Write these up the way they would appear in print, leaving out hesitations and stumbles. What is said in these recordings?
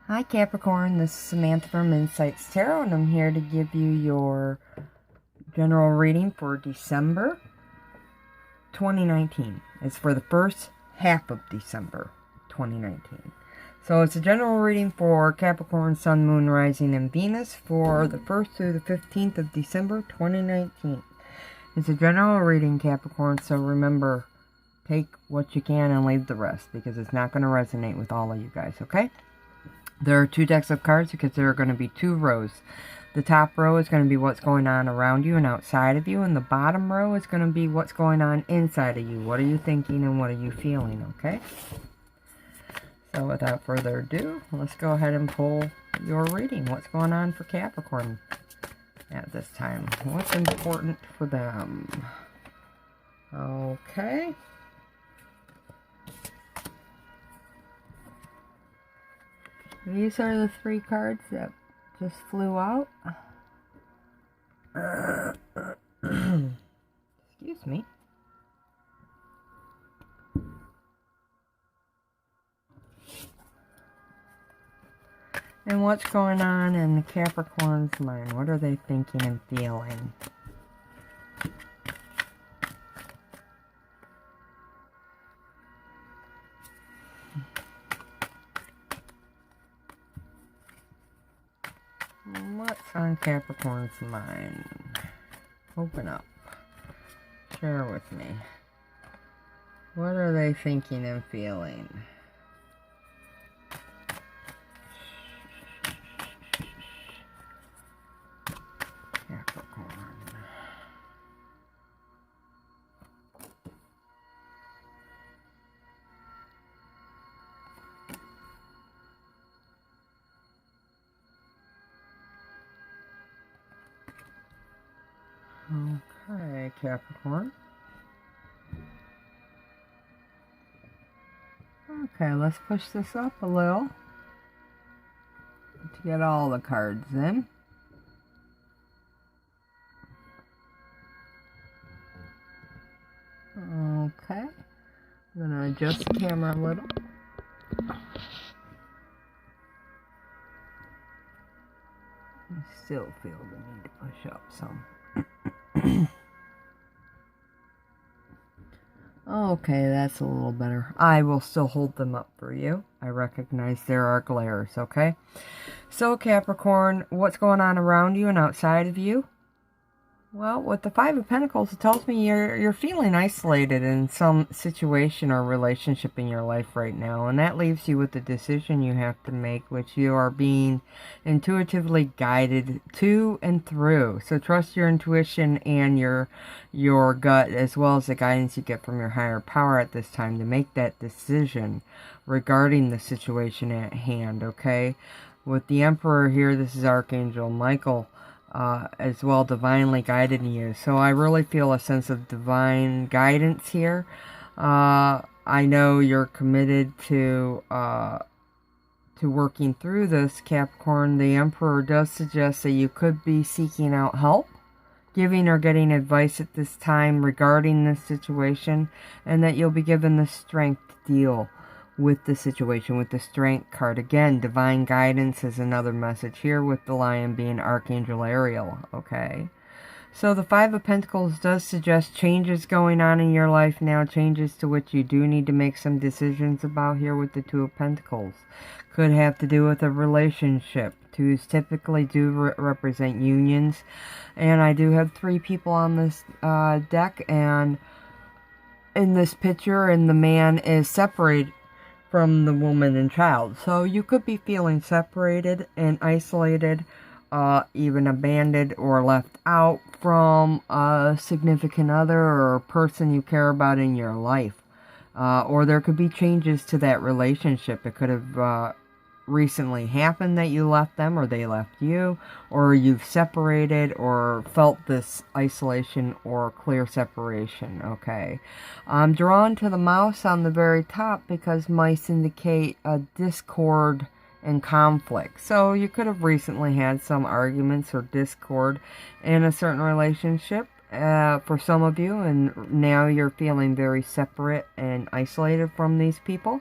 Hi Capricorn, this is Samantha from Insights Tarot, and I'm here to give you your general reading for December 2019. It's for the first half of December 2019. So it's a general reading for Capricorn, Sun, Moon, Rising, and Venus for the 1st through the 15th of December 2019. It's a general reading, Capricorn, so remember, take what you can and leave the rest, because it's not going to resonate with all of you guys, okay? There are two decks of cards because there are going to be two rows. The top row is going to be what's going on around you and outside of you, and the bottom row is going to be what's going on inside of you. What are you thinking and what are you feeling, okay? So without further ado, let's go ahead and pull your reading. What's going on for Capricorn at this time? What's important for them? Okay. These are the three cards that just flew out. Excuse me. And what's going on in Capricorn's mind? What are they thinking and feeling? What's on Capricorn's mind? Open up. Share with me. What are they thinking and feeling? Capricorn. Okay, Capricorn. Okay, let's push this up a little to get all the cards in. Okay, I'm going to adjust the camera a little. I still feel the need to push up some. Okay, that's a little better. I will still hold them up for you. I recognize there are glares, okay? So, Capricorn, what's going on around you and outside of you? Well, with the Five of Pentacles, it tells me you're feeling isolated in some situation or relationship in your life right now. And that leaves you with the decision you have to make, which you are being intuitively guided to and through. So trust your intuition and your gut, as well as the guidance you get from your higher power at this time to make that decision regarding the situation at hand, okay? With the Emperor here, this is Archangel Michael. As well, divinely guiding you. So I really feel a sense of divine guidance here. I know you're committed to working through this, Capricorn. The Emperor does suggest that you could be seeking out help, giving or getting advice at this time regarding this situation, and that you'll be given the strength to deal with the situation, with the Strength card. Again, divine guidance is another message here, with the Lion being Archangel Ariel, okay? So the Five of Pentacles does suggest changes going on in your life now, changes to which you do need to make some decisions about here with the Two of Pentacles. Could have to do with a relationship. Twos typically do represent unions. And I do have three people on this deck, and in this picture, and the man is separated from the woman and child. So you could be feeling separated and isolated, even abandoned or left out from a significant other or a person you care about in your life. Or there could be changes to that relationship. It could have recently happened that you left them, or they left you, or you've separated or felt this isolation or clear separation, okay? I'm drawn to the mouse on the very top because mice indicate a discord and conflict. So you could have recently had some arguments or discord in a certain relationship for some of you, and now you're feeling very separate and isolated from these people.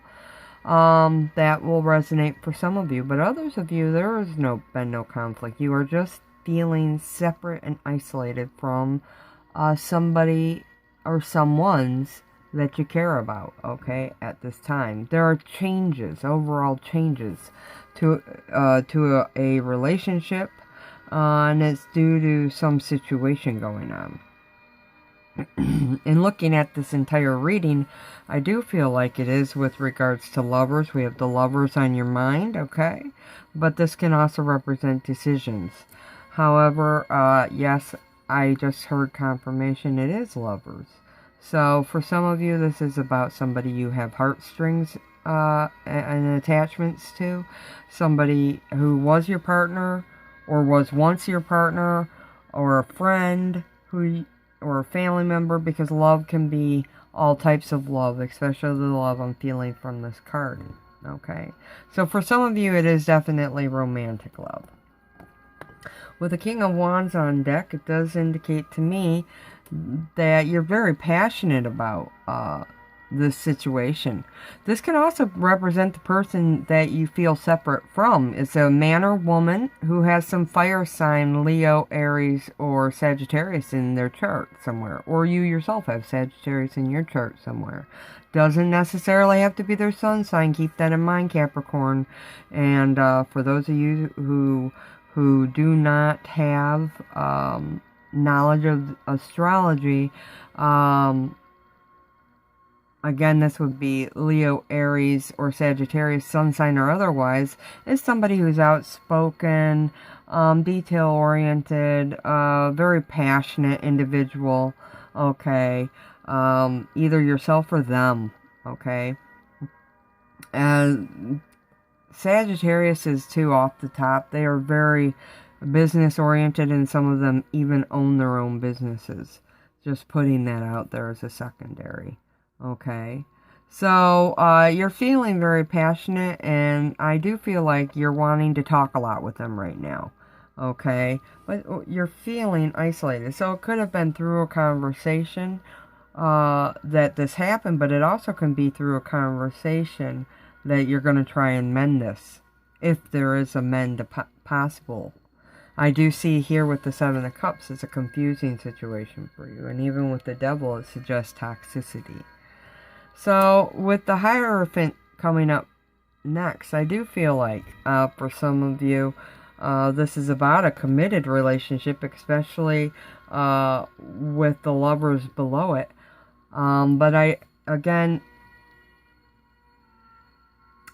that will resonate for some of you. But others of you, there has been no conflict. You are just feeling separate and isolated from somebody or someone's that you care about, okay, at this time. There are changes, overall changes to a relationship, and it's due to some situation going on. In looking at this entire reading, I do feel like it is with regards to lovers. We have the lovers on your mind, okay? But this can also represent decisions. However, yes, I just heard confirmation it is lovers. So for some of you, this is about somebody you have heartstrings and attachments to. Somebody who was your partner or was once your partner, or a friend or a family member, because love can be all types of love, especially the love I'm feeling from this card. Okay, so for some of you, it is definitely romantic love. With the King of Wands on deck, it does indicate to me that you're very passionate about this situation. This can also represent the person that you feel separate from. It's a man or woman who has some fire sign, Leo, Aries, or Sagittarius in their chart somewhere. Or you yourself have Sagittarius in your chart somewhere. Doesn't necessarily have to be their sun sign. Keep that in mind, Capricorn. And for those of you who do not have knowledge of astrology, again, this would be Leo, Aries, or Sagittarius, sun sign or otherwise, is somebody who's outspoken, detail-oriented, very passionate individual, okay? Either yourself or them, okay? And Sagittarius is too off the top. They are very business-oriented, and some of them even own their own businesses. Just putting that out there as a secondary. Okay, so you're feeling very passionate, and I do feel like you're wanting to talk a lot with them right now. Okay, but you're feeling isolated. So it could have been through a conversation that this happened, but it also can be through a conversation that you're going to try and mend this, if there is a mend possible. I do see here with the Seven of Cups, it's a confusing situation for you, and even with the Devil, it suggests toxicity. So, with the Hierophant coming up next, I do feel like, for some of you, this is about a committed relationship, especially with the lovers below it. But again,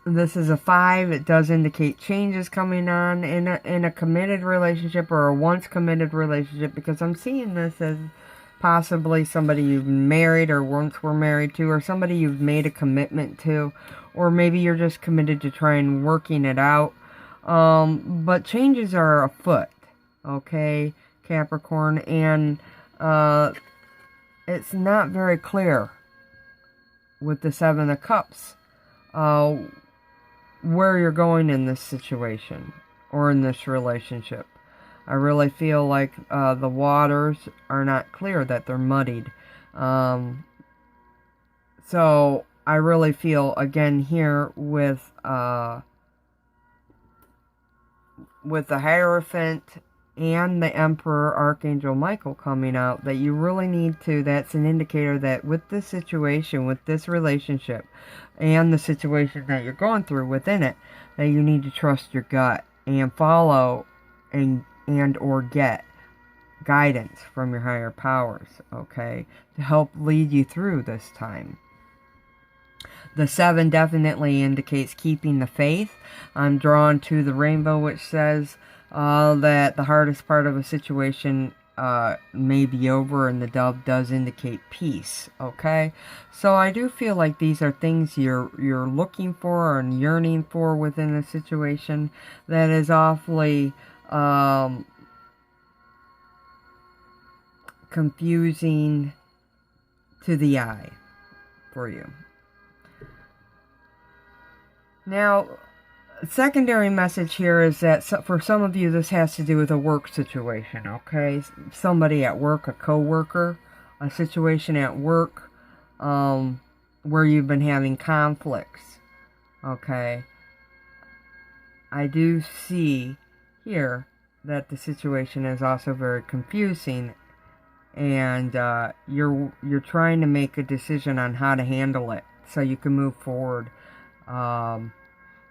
this is a 5. It does indicate changes coming on in a committed relationship, or a once committed relationship, because I'm seeing this as possibly somebody you've married or once were married to, or somebody you've made a commitment to, or maybe you're just committed to try and working it out. But changes are afoot, okay, Capricorn, and it's not very clear with the Seven of Cups where you're going in this situation or in this relationship. I really feel like the waters are not clear, that they're muddied. So I really feel, again, here with the Hierophant and the Emperor Archangel Michael coming out, that you really need to, that's an indicator that with this situation, with this relationship, and the situation that you're going through within it, that you need to trust your gut and follow and or get guidance from your higher powers, okay, to help lead you through this time. The 7 definitely indicates keeping the faith. I'm drawn to the rainbow, which says that the hardest part of a situation may be over, and the dove does indicate peace, okay? So I do feel like these are things you're looking for and yearning for within a situation that is awfully confusing to the eye for you. Now, secondary message here is that for some of you, this has to do with a work situation, okay? Somebody at work, a co-worker, a situation at work where you've been having conflicts, Okay. I do see here that the situation is also very confusing, and you're trying to make a decision on how to handle it so you can move forward.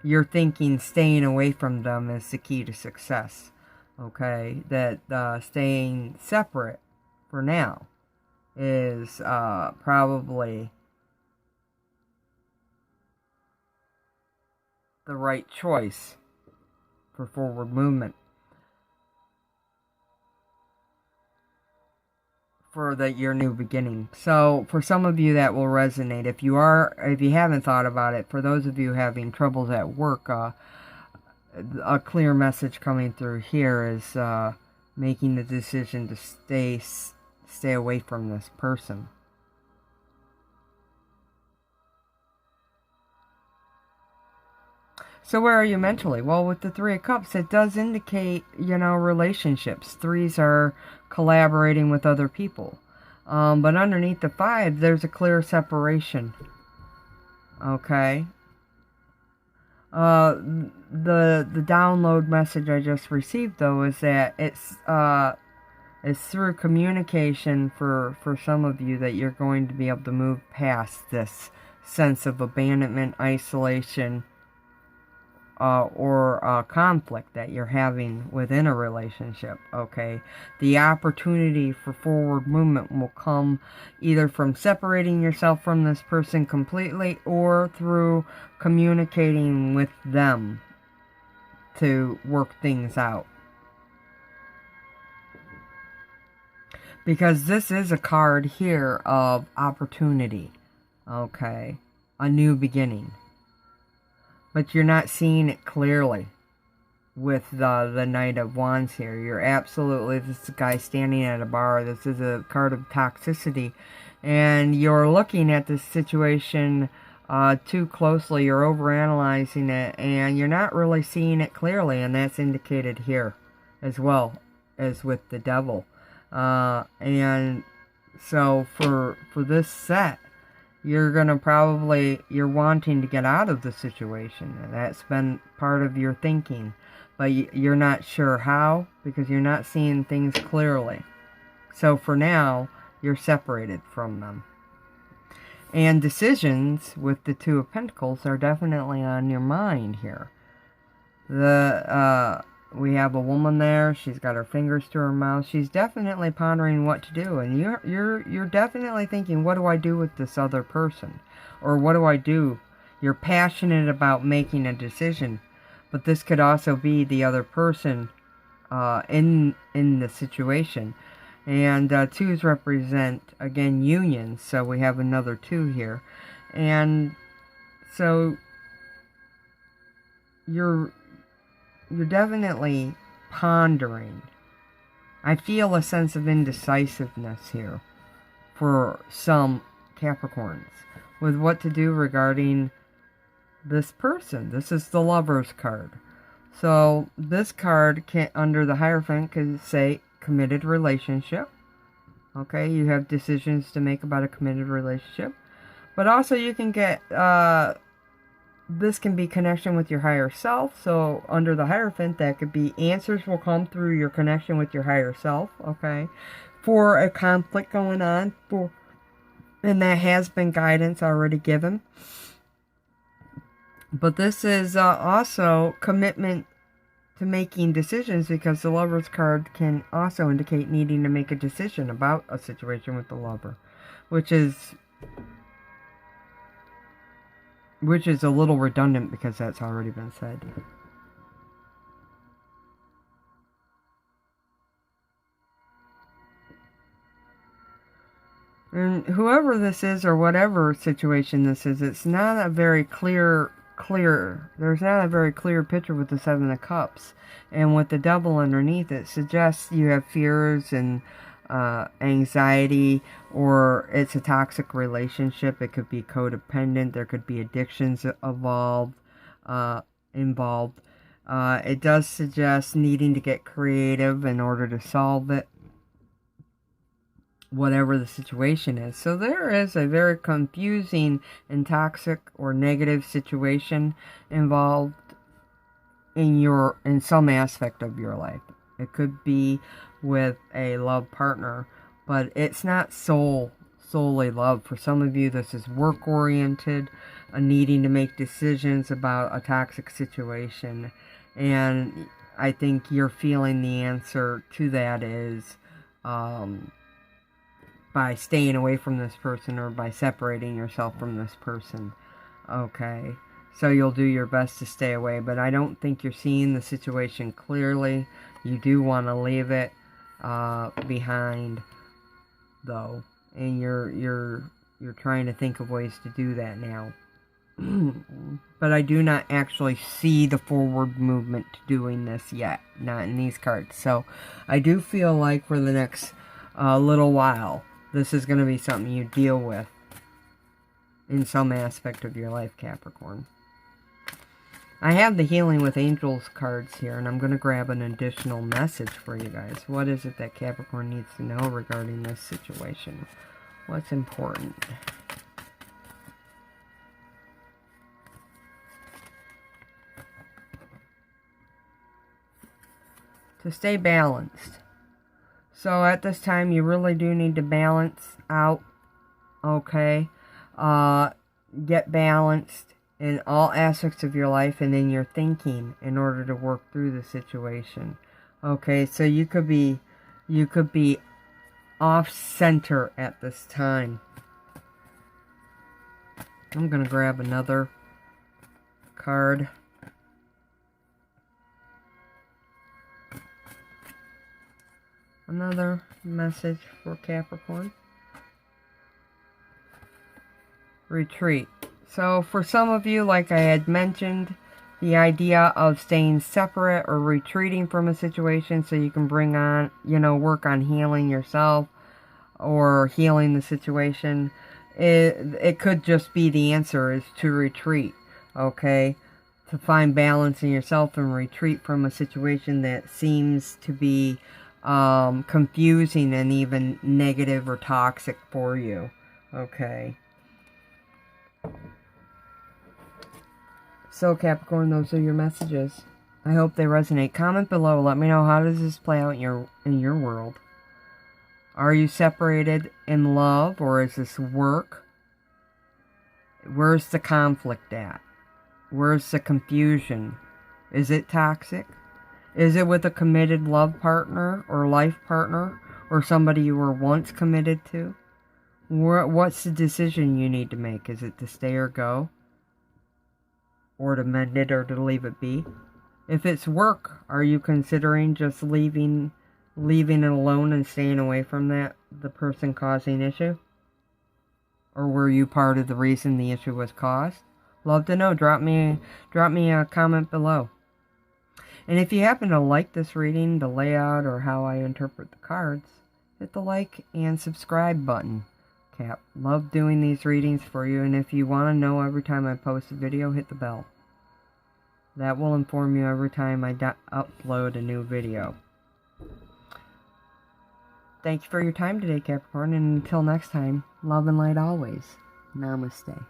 You're thinking staying away from them is the key to success. Okay, that staying separate for now is probably the right choice for forward movement for your new beginning. So for some of you that will resonate. If you haven't thought about it, for those of you having troubles at work, a clear message coming through here is making the decision to stay away from this person. So where are you mentally? Well, with the Three of Cups, it does indicate, relationships. Threes are collaborating with other people. But underneath the Five, there's a clear separation. Okay. The download message I just received, though, is that it's through communication for some of you that you're going to be able to move past this sense of abandonment, isolation, or conflict that you're having within a relationship. Okay, the opportunity for forward movement will come either from separating yourself from this person completely or through communicating with them to work things out. Because this is a card here of opportunity. Okay, a new beginning. But you're not seeing it clearly with the Knight of Wands here. You're absolutely, this is a guy standing at a bar. This is a card of toxicity. And you're looking at this situation too closely. You're overanalyzing it. And you're not really seeing it clearly. And that's indicated here as well as with the Devil. And so for this set, you're wanting to get out of the situation. And that's been part of your thinking. But you're not sure how, because you're not seeing things clearly. So for now, you're separated from them. And decisions with the Two of Pentacles are definitely on your mind here. We have a woman there. She's got her fingers to her mouth. She's definitely pondering what to do. And you're definitely thinking, what do I do with this other person? Or what do I do? You're passionate about making a decision. But this could also be the other person in the situation. And twos represent, again, unions. So we have another two here. And so you're definitely pondering. I feel a sense of indecisiveness here for some Capricorns with what to do regarding this person. This is the Lover's card. So this card under the Hierophant could say committed relationship. Okay, you have decisions to make about a committed relationship. But also you can get this can be connection with your higher self. So under the Hierophant, that could be answers will come through your connection with your higher self. Okay, for a conflict going on, and that has been guidance already given. But this is also commitment to making decisions, because the Lover's card can also indicate needing to make a decision about a situation with the lover, which is a little redundant because that's already been said. And whoever this is, or whatever situation this is, it's not a very clear. There's not a very clear picture with the Seven of Cups. And with the Devil underneath, it suggests you have fears and anxiety, or it's a toxic relationship. It could be codependent. There could be addictions involved. It does suggest needing to get creative in order to solve it. whatever the situation is. So there is a very confusing and toxic or negative situation involved in some aspect of your life. It could be with a love partner, but it's not solely love. For some of you, this is work oriented, needing to make decisions about a toxic situation, and I think you're feeling the answer to that is by staying away from this person or by separating yourself from this person. Okay, so you'll do your best to stay away, but I don't think you're seeing the situation clearly. You do want to leave it behind, though, and you're trying to think of ways to do that now. But I do not actually see the forward movement to doing this yet, not in these cards. So I do feel like for the next little while, this is going to be something you deal with in some aspect of your life, Capricorn. I have the Healing with Angels cards here, and I'm going to grab an additional message for you guys. What is it that Capricorn needs to know regarding this situation? What's important? To stay balanced. So at this time, you really do need to balance out, okay? Get balanced in all aspects of your life and in your thinking in order to work through the situation. Okay, so you could be off center at this time. I'm going to grab another card. Another message for Capricorn. Retreat. So for some of you, like I had mentioned, the idea of staying separate or retreating from a situation so you can bring on, work on healing yourself or healing the situation. It could just be the answer is to retreat, okay? To find balance in yourself and retreat from a situation that seems to be confusing and even negative or toxic for you. Okay. So Capricorn, those are your messages. I hope they resonate. Comment below. Let me know, how does this play out in your world? Are you separated in love, or is this work? Where's the conflict at? Where's the confusion? Is it toxic? Is it with a committed love partner or life partner or somebody you were once committed to? What's the decision you need to make? Is it to stay or go? Or to mend it or to leave it be? If it's work, are you considering just leaving it alone and staying away from the person causing issue? Or were you part of the reason the issue was caused? Love to know. Drop me a comment below. And if you happen to like this reading, the layout, or how I interpret the cards, hit the like and subscribe button. Cap. Love doing these readings for you, and if you want to know every time I post a video, hit the bell. That will inform you every time I upload a new video. Thank you for your time today, Capricorn, and until next time, love and light always. Namaste.